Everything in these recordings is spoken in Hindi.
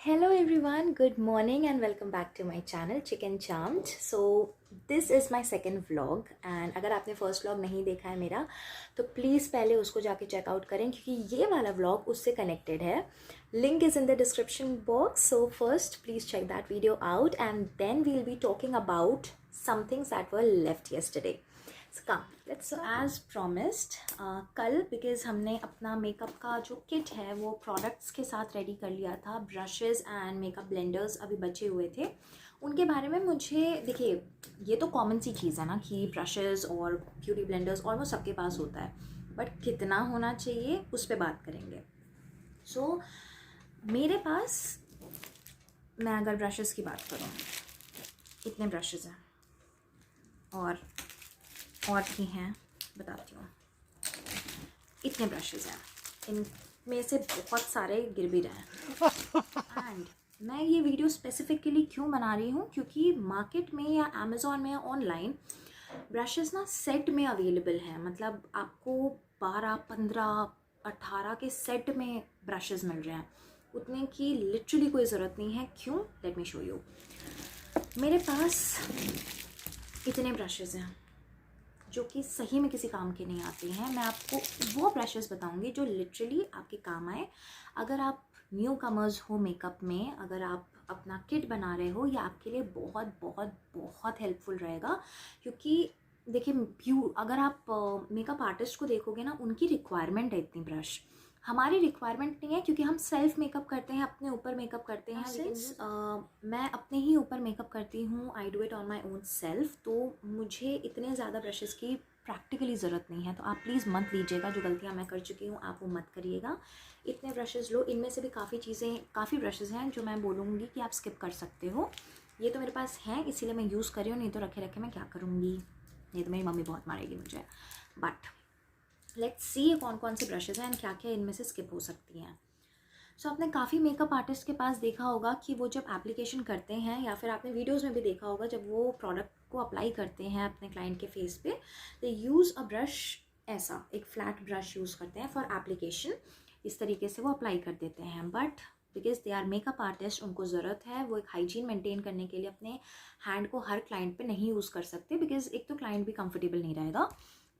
Hello everyone, good morning and welcome back to my channel Chicken Charmed. So this is my second vlog and अगर आपने first vlog नहीं देखा है मेरा तो please पहले उसको जाके check out करें क्योंकि ये वाला vlog उससे connected है. Link is in the description box. So first please check that video out and then we'll be talking about some things that were left yesterday. So come, let's as promised कल बिकॉज हमने अपना मेकअप का जो किट है वो प्रोडक्ट्स के साथ रेडी कर लिया था. ब्रशेज़ एंड मेकअप ब्लेंडर्स अभी बचे हुए थे. उनके बारे में मुझे देखिए, ये तो कॉमन सी चीज़ है ना कि ब्रशेज़ और ब्यूटी ब्लेंडर्स ऑलमोस्ट सबके पास होता है, बट कितना होना चाहिए उस पर बात करेंगे. सो मेरे पास, मैं अगर ब्रशेज़ की बात करूँ, इतने ब्रशेज़ हैं और भी हैं, बताती हूँ. इतने ब्रशेज़ हैं, इनमें से बहुत सारे गिर भी रहे हैं. एंड मैं ये वीडियो स्पेसिफिकली क्यों बना रही हूँ, क्योंकि मार्केट में या अमेज़ॉन में या ऑनलाइन ब्रशेज़ ना सेट में अवेलेबल हैं. मतलब आपको 12, 15, 18 के सेट में ब्रशेज़ मिल रहे हैं. उतने की लिटरली कोई ज़रूरत नहीं है. क्यों? Let me show you. मेरे पास इतने ब्रशेज़ हैं जो कि सही में किसी काम के नहीं आते हैं. मैं आपको वो ब्रशेस बताऊंगी जो लिटरली आपके काम आए. अगर आप न्यू कमर्स हो मेकअप में, अगर आप अपना किट बना रहे हो, या आपके लिए बहुत बहुत बहुत हेल्पफुल रहेगा. क्योंकि देखिए, अगर आप मेकअप आर्टिस्ट को देखोगे ना, उनकी रिक्वायरमेंट है इतनी ब्रश. हमारी रिक्वायरमेंट नहीं है क्योंकि हम सेल्फ मेकअप करते हैं, अपने ऊपर मेकअप करते हैं. मैं अपने ही ऊपर मेकअप करती हूँ. I do it on my own self. तो मुझे इतने ज़्यादा ब्रशेज़ की प्रैक्टिकली ज़रूरत नहीं है. तो आप प्लीज़ मत लीजिएगा. जो गलतियाँ मैं कर चुकी हूँ आप वो मत करिएगा. इतने ब्रशेज़ लो. इनमें से भी काफ़ी ब्रशेज़ हैं जो मैं बोलूँगी कि आप स्किप कर सकते हो. ये तो मेरे पास हैं इसीलिए मैं यूज़ कर रही हूँ, नहीं तो रखे रखे मैं क्या करूँगी. नहीं तो मेरी मम्मी बहुत मारेगी मुझे. बट लेट्स सी कौन कौन से ब्रशेज़ हैं एंड क्या क्या इनमें से स्किप हो सकती हैं. सो आपने काफ़ी मेकअप आर्टिस्ट के पास देखा होगा कि वो जब एप्लीकेशन करते हैं, या फिर आपने वीडियोस में भी देखा होगा जब वो प्रोडक्ट को अप्लाई करते हैं अपने क्लाइंट के फेस पे, दे यूज़ अ ब्रश. ऐसा एक फ्लैट ब्रश यूज़ करते हैं फॉर एप्लीकेशन. इस तरीके से वो अप्लाई कर देते हैं. But because they are makeup artist, उनको ज़रूरत है, वो एक हाइजीन मेंटेन करने के लिए अपने हैंड को हर क्लाइंट पे नहीं यूज़ कर सकते, बिकॉज एक तो क्लाइंट भी कंफर्टेबल नहीं रहेगा.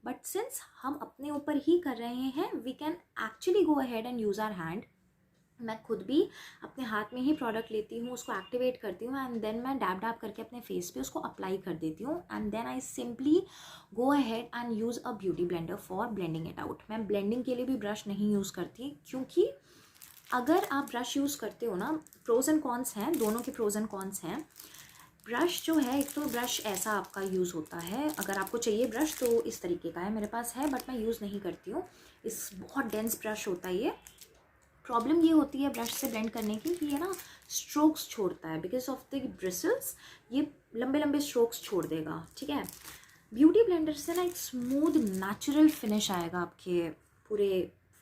बट सिंस हम अपने ऊपर ही कर रहे हैं, we can actually go ahead and use our hand. मैं खुद भी अपने हाथ में ही प्रोडक्ट लेती हूँ, उसको एक्टिवेट करती हूँ एंड देन मैं डैब डैब करके अपने फेस पे उसको अप्लाई कर देती हूँ. And then I simply go ahead and use a beauty blender for blending it out. मैं ब्लेंडिंग के लिए भी ब्रश नहीं यूज़ करती, क्योंकि अगर आप ब्रश यूज़ करते हो ना, प्रोज एंड कॉन्स हैं, दोनों के प्रोज एंड कॉन्स हैं. ब्रश जो है, एक तो ब्रश ऐसा आपका यूज़ होता है, अगर आपको चाहिए ब्रश तो इस तरीके का है, मेरे पास है बट मैं यूज़ नहीं करती हूँ. इस बहुत डेंस ब्रश होता है ये. प्रॉब्लम ये होती है ब्रश से ब्लेंड करने की कि ये ना स्ट्रोक्स छोड़ता है. बिकॉज ऑफ द ब्रिसल्स ये लंबे लंबे स्ट्रोक्स छोड़ देगा. ठीक है. ब्यूटी ब्लेंडर से ना एक स्मूथ नेचुरल फिनिश आएगा आपके पूरे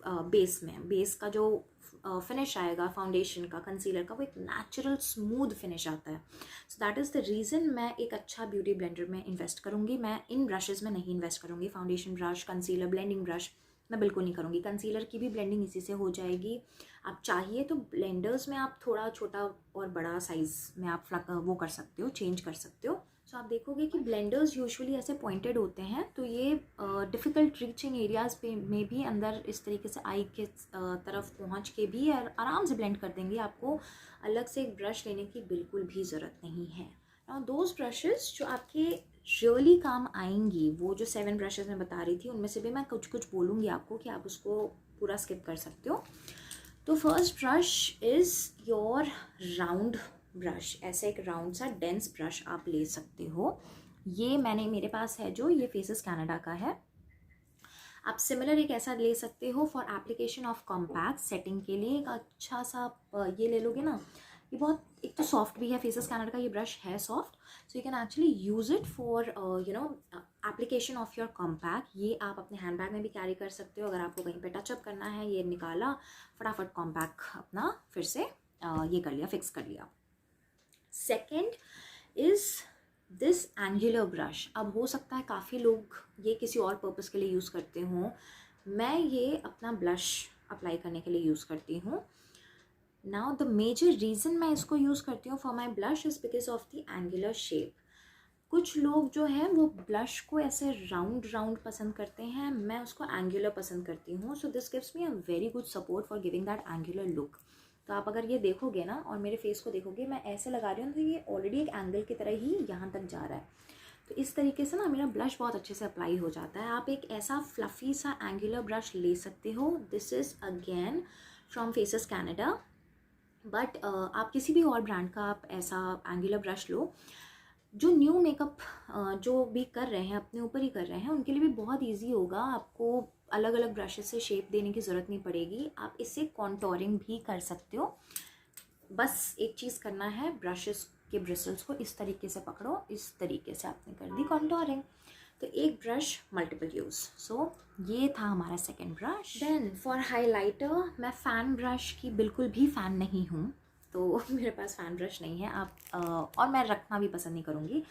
बेस में. बेस का जो फिनिश आएगा फाउंडेशन का, कंसीलर का, वो एक नेचुरल स्मूथ फिनिश आता है. So that is the reason मैं एक अच्छा ब्यूटी ब्लेंडर में इन्वेस्ट करूँगी. मैं इन ब्रशेज़ में नहीं इन्वेस्ट करूँगी. Foundation brush, concealer, blending brush मैं बिल्कुल नहीं करूँगी. कंसीलर की भी ब्लेंडिंग इसी से हो जाएगी. आप चाहिए तो ब्लेंडर्स में आप थोड़ा छोटा और बड़ा साइज़ में आप वो कर सकते हो, चेंज कर सकते हो. सो आप देखोगे कि ब्लेंडर्स यूजुअली ऐसे पॉइंटेड होते हैं, तो ये डिफ़िकल्ट रीचिंग एरियाज़ पे में भी अंदर इस तरीके से आई के तरफ पहुंच के भी आराम से ब्लेंड कर देंगे. आपको अलग से एक ब्रश लेने की बिल्कुल भी ज़रूरत नहीं है. नाउ दोज ब्रशेज़ जो आपके रियली काम आएंगी, वो जो 7 ब्रशेज़ मैं बता रही थी, उनमें से भी मैं कुछ कुछ बोलूँगी आपको कि आप उसको पूरा स्किप कर सकते हो. तो first brush is your round brush. ऐसे एक राउंड सा डेंस ब्रश आप ले सकते हो. ये मेरे पास है जो, ये फेसेस कनाडा का है. आप सिमिलर एक ऐसा ले सकते हो for application of compact setting के लिए. एक अच्छा सा ये ले लोगे ना, ये बहुत, एक तो सॉफ्ट भी है. फेसेस कनाडा का ये ब्रश है soft, so you can actually use it for application of your compact. ये आप अपने हैंड बैग में भी कैरी कर सकते हो. अगर आपको कहीं पे टचअप करना है, ये निकाला, फटाफट कॉम्पैक्ट अपना फिर से ये कर लिया, फिक्स कर लिया. Second is this angular brush. अब हो सकता है काफ़ी लोग ये किसी और पर्पज़ के लिए यूज़ करते हों. मैं ये अपना ब्लश अप्लाई करने के लिए यूज़ करती हूँ. नाउ द मेजर रीज़न मैं इसको यूज़ करती हूँ for my blush is because of the angular shape. कुछ लोग जो है वो ब्लश को ऐसे राउंड राउंड पसंद करते हैं, मैं उसको एंगुलर पसंद करती हूँ। So this gives me a very good support for giving that angular look. तो आप अगर ये देखोगे ना और मेरे फेस को देखोगे, मैं ऐसे लगा रही हूँ तो ये ऑलरेडी एक एंगल की तरह ही यहाँ तक जा रहा है। तो इस तरीके से ना मेरा ब्लश बहुत अच्छे से अप्लाई हो जाता है। आप एक ऐसा फ्लफ़ी सा एंगुलर ब्रश ले सकते हो। This is again from faces Canada, but आप किसी भी और ब्रांड का आप ऐसा एंगुलर ब्रश लो। जो न्यू मेकअप जो भी कर रहे हैं, अपने ऊपर ही कर रहे हैं, उनके लिए भी बहुत इजी होगा। आपको अलग अलग ब्रशेस से शेप देने की ज़रूरत नहीं पड़ेगी। आप इससे कॉन्टोरिंग भी कर सकते हो। बस एक चीज़ करना है, ब्रशेस के ब्रिसल्स को इस तरीके से पकड़ो, इस तरीके से आपने कर दी कॉन्टोरिंग। तो एक ब्रश मल्टीपल यूज़। सो ये था हमारा second brush. Then for highlighter मैं फ़ैन ब्रश की बिल्कुल भी फ़ैन नहीं हूँ, तो मेरे पास फ़ैन ब्रश नहीं है। आप और मैं रखना भी पसंद नहीं करूँगी।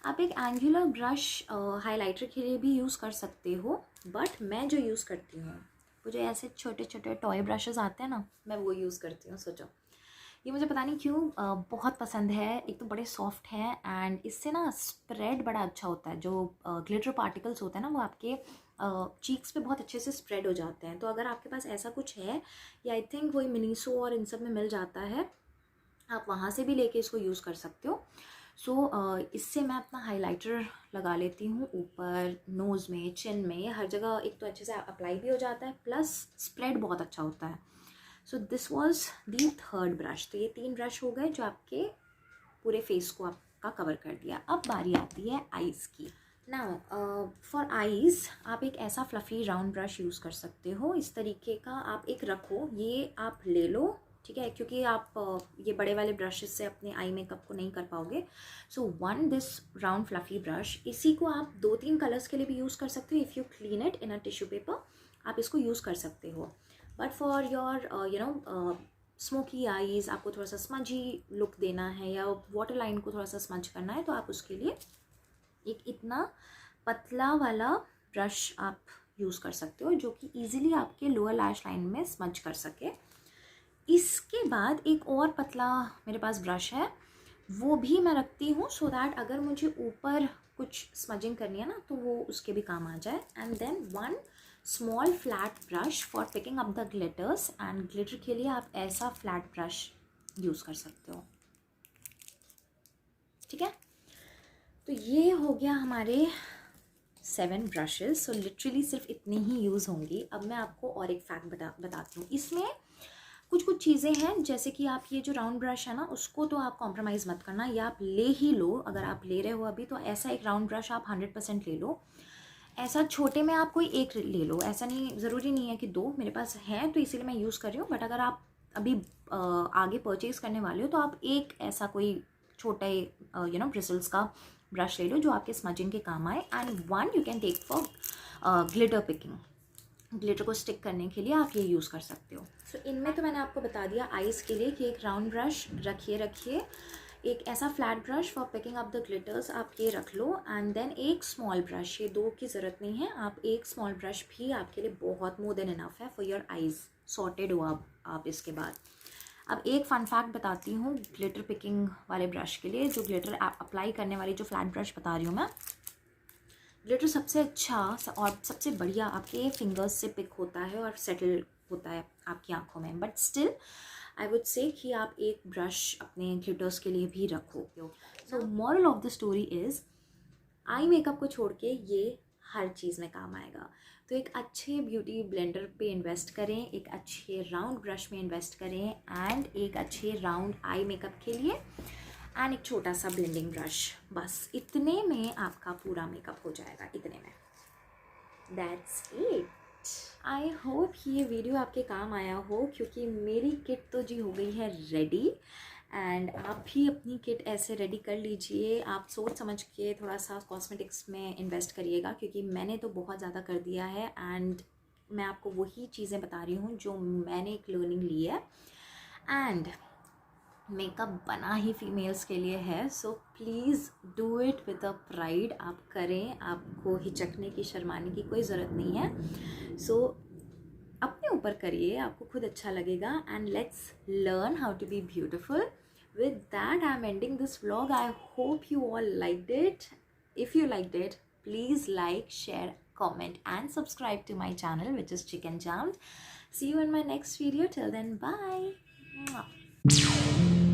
आप एक एंगुलर ब्रश हाइलाइटर के लिए भी यूज़ कर सकते हो, बट मैं जो यूज़ करती हूँ वो जो ऐसे छोटे छोटे टॉय ब्रशेज़ आते हैं ना, मैं वो यूज़ करती हूँ। सोचो, ये मुझे पता नहीं क्यों बहुत पसंद है। एक तो बड़े सॉफ्ट हैं एंड इससे ना स्प्रेड बड़ा अच्छा होता है। जो ग्लिटर पार्टिकल्स होते हैं ना वो आपके चीक्स पे बहुत अच्छे से स्प्रेड हो जाते हैं। तो अगर आपके पास ऐसा कुछ है, या आई थिंक वही मिनीसो और इन सब में मिल जाता है, आप वहाँ से भी लेके इसको यूज़ कर सकते हो। सो इससे मैं अपना हाइलाइटर लगा लेती हूँ ऊपर, नोज़ में, चिन में, हर जगह। एक तो अच्छे से अप्लाई भी हो जाता है, प्लस स्प्रेड बहुत अच्छा होता है। So this was the third brush. तो ये 3 ब्रश हो गए जो आपके पूरे फेस को आपका कवर कर दिया। अब बारी आती है आईज़ की। नाउ फॉर आईज़ आप एक ऐसा फ्लफ़ी राउंड ब्रश यूज़ कर सकते हो। इस तरीके का आप एक रखो, ये आप ले लो, ठीक है, क्योंकि आप ये बड़े वाले ब्रशेस से अपने आई मेकअप को नहीं कर पाओगे। So one this round fluffy brush, इसी को आप 2-3 कलर्स के लिए भी यूज़ कर सकते हो। If you clean it in a tissue paper, आप इसको यूज़ कर सकते हो। But for your smoky eyes, आपको थोड़ा सा स्मजी लुक देना है या वाटर लाइन को थोड़ा सा स्मज करना है, तो आप उसके लिए एक इतना पतला वाला ब्रश आप यूज़ कर सकते हो, जो कि ईजिली आपके लोअर लैश लाइन में स्मज कर सके। इसके बाद एक और पतला मेरे पास ब्रश है, वो भी मैं रखती हूँ सो दैट अगर मुझे ऊपर कुछ स्मजिंग करनी है ना, तो वो उसके भी काम आ जाए। And then one small flat brush for picking up the glitters. एंड ग्लिटर के लिए आप ऐसा फ्लैट ब्रश यूज़ कर सकते हो, ठीक है। तो ये हो गया हमारे 7 ब्रशेस। सो लिटरली सिर्फ इतनी ही यूज़ होंगी। अब मैं आपको और एक फैक्ट बताती हूँ। इसमें कुछ चीज़ें हैं, जैसे कि आप ये जो राउंड ब्रश है ना, उसको तो आप कॉम्प्रोमाइज़ मत करना, या आप ले ही लो। अगर आप ले रहे हो अभी, तो ऐसा एक राउंड ब्रश आप 100% ले लो। ऐसा छोटे में आप कोई एक ले लो, ऐसा नहीं, ज़रूरी नहीं है कि 2। मेरे पास है तो इसीलिए मैं यूज़ कर रही हूँ। बट अगर आप अभी आगे परचेज़ करने वाले हो, तो आप एक ऐसा कोई छोटे ब्रिसल्स का ब्रश ले लो जो आपके स्मजिंग के काम आए। And one you can take for glitter picking, glitter को स्टिक करने के लिए आप ये यूज़ कर सकते हो। सो इनमें तो मैंने आपको बता दिया आईज़ के लिए कि एक राउंड ब्रश रखिए, एक ऐसा flat brush for picking up the glitters आप ये रख लो, एंड देन एक स्मॉल ब्रश। ये 2 की ज़रूरत नहीं है, आप एक स्मॉल ब्रश भी आपके लिए बहुत मोर देन इनफ है फॉर योर आईज़। सॉर्टेड हो आप इसके बाद। अब एक फ़न फैक्ट बताती हूँ ग्लिटर पिकिंग वाले ब्रश के लिए, जो ग्लिटर अप्लाई करने वाली जो फ्लैट ब्रश बता रही हूँ मैं। ग्लिटर सबसे अच्छा और सबसे बढ़िया आपके फिंगर्स से पिक होता है और सेटल होता है आपकी आंखों में। But still I would say कि आप एक ब्रश अपने ग्लिटर्स के लिए भी रखो। So moral of the story is, eye makeup को छोड़ के ये हर चीज़ में काम आएगा। तो एक अच्छे ब्यूटी ब्लेंडर पे इन्वेस्ट करें, एक अच्छे राउंड ब्रश में इन्वेस्ट करें, एंड एक अच्छे राउंड आई मेकअप के लिए, एंड एक छोटा सा ब्लेंडिंग ब्रश। बस इतने में आपका पूरा मेकअप हो जाएगा, इतने में। That's it. आई होप ये वीडियो आपके काम आया हो, क्योंकि मेरी किट तो जी हो गई है रेडी। एंड आप भी अपनी किट ऐसे रेडी कर लीजिए। आप सोच समझ के थोड़ा सा कॉस्मेटिक्स में इन्वेस्ट करिएगा, क्योंकि मैंने तो बहुत ज़्यादा कर दिया है। एंड मैं आपको वही चीज़ें बता रही हूँ जो मैंने एक लर्निंग ली है। एंड मेकअप बना ही फीमेल्स के लिए है, so please do it with a pride. आप करें, आपको हिचकने की, शर्माने की कोई ज़रूरत नहीं है। सो अपने ऊपर करिए, आपको खुद अच्छा लगेगा. And let's learn how to be beautiful. With that, I'm ending this vlog. I hope you all liked it. If you liked it, please like, share, comment and subscribe to my channel, which is Chicken Jammed. See you in my next video. Till then, bye. Mwah.